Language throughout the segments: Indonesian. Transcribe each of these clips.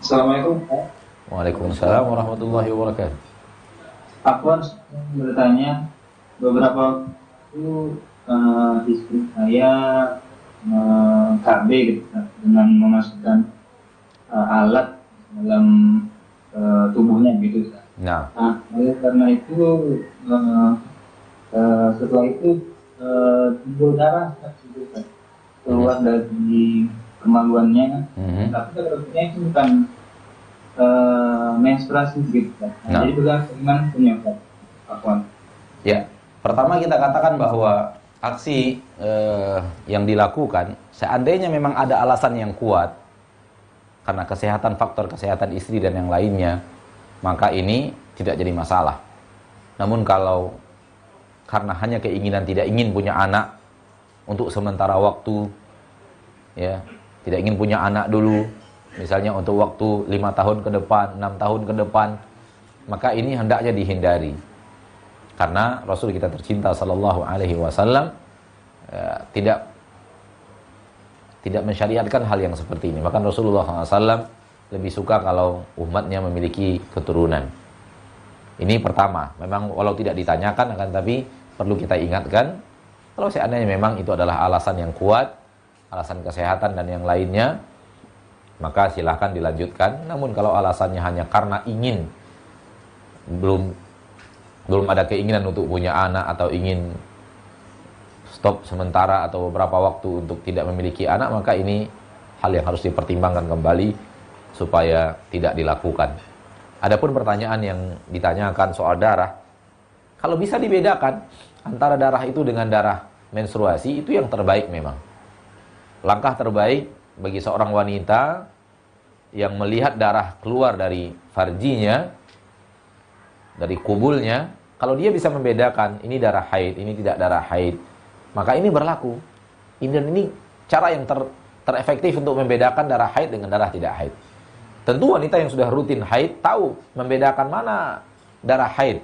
Assalamualaikum, Pak. Waalaikumsalam warahmatullahi wabarakatuh. Aku harus bertanya, beberapa waktu istri saya KB gitu, Pak, dengan memasukkan alat dalam tubuhnya gitu, Pak. Nah, Nah, oleh karena itu eh, setelah itu timbul darah Pak, gitu, Pak, keluar dari kemaluannya, mhm. tapi sebetulnya itu bukan menstruasi gitu kan. Nah, Nah, jadi bagaimana punya Pak Afwan? ya. Pertama kita katakan bahwa aksi yang dilakukan, seandainya memang ada alasan yang kuat karena kesehatan, faktor kesehatan istri dan yang lainnya, maka ini tidak jadi masalah. Namun kalau karena hanya keinginan tidak ingin punya anak untuk sementara waktu, ya, tidak ingin punya anak dulu, misalnya untuk waktu 5 tahun ke depan, 6 tahun ke depan, maka ini hendaknya dihindari. Karena Rasul kita tercinta sallallahu alaihi wasallam tidak mensyariatkan hal yang seperti ini. Maka Rasulullah SAW lebih suka kalau umatnya memiliki keturunan. Ini pertama, memang walau tidak ditanyakan, akan tapi perlu kita ingatkan, kalau seandainya memang itu adalah alasan yang kuat, alasan kesehatan dan yang lainnya, maka silahkan dilanjutkan. Namun kalau alasannya hanya karena ingin, belum ada keinginan untuk punya anak, atau ingin stop sementara atau beberapa waktu untuk tidak memiliki anak, maka ini hal yang harus dipertimbangkan kembali supaya tidak dilakukan. Adapun pertanyaan yang ditanyakan soal darah, kalau bisa dibedakan antara darah itu dengan darah menstruasi, itu yang terbaik memang. Langkah terbaik bagi seorang wanita yang melihat darah keluar dari farjinya, dari kubulnya, kalau dia bisa membedakan ini darah haid, ini tidak darah haid, maka ini berlaku. Dan ini cara yang terefektif untuk membedakan darah haid dengan darah tidak haid. Tentu wanita yang sudah rutin haid tahu membedakan mana darah haid.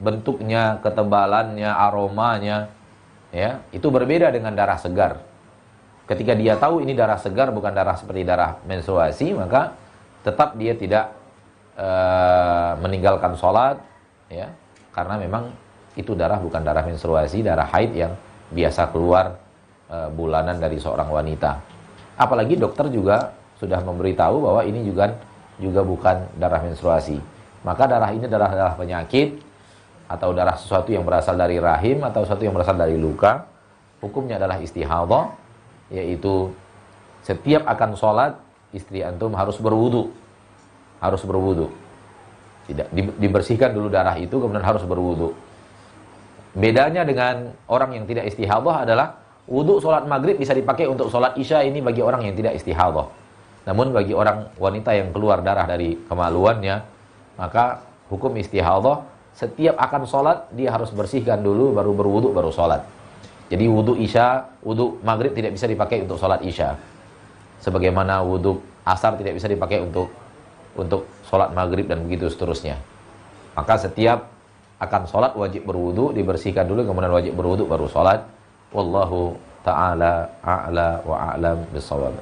Bentuknya, ketebalannya, aromanya, ya, itu berbeda dengan darah segar. Ketika dia tahu ini darah segar bukan darah seperti darah menstruasi, maka tetap dia tidak meninggalkan sholat, ya, karena memang itu darah bukan darah menstruasi, darah haid yang biasa keluar bulanan dari seorang wanita. Apalagi dokter juga sudah memberitahu bahwa ini juga bukan darah menstruasi. Maka darah ini darah penyakit, atau darah sesuatu yang berasal dari rahim, atau sesuatu yang berasal dari luka. Hukumnya adalah istihadhah, yaitu setiap akan sholat istri antum harus berwudu. Harus berwudu. Tidak dibersihkan dulu darah itu, kemudian harus berwudu. Bedanya dengan orang yang tidak istihadhah adalah wudu sholat maghrib bisa dipakai untuk sholat isya, ini bagi orang yang tidak istihadhah. Namun bagi orang wanita yang keluar darah dari kemaluannya, maka hukum istihadhah, setiap akan sholat dia harus bersihkan dulu, baru berwudu, baru sholat. Jadi wudu isya, wudu maghrib tidak bisa dipakai untuk sholat isya, sebagaimana wudu asar tidak bisa dipakai untuk sholat maghrib, dan begitu seterusnya. Maka setiap akan sholat wajib berwudu, dibersihkan dulu, kemudian wajib berwudu baru sholat. Wallahu ta'ala a'la wa a'lam bissawab.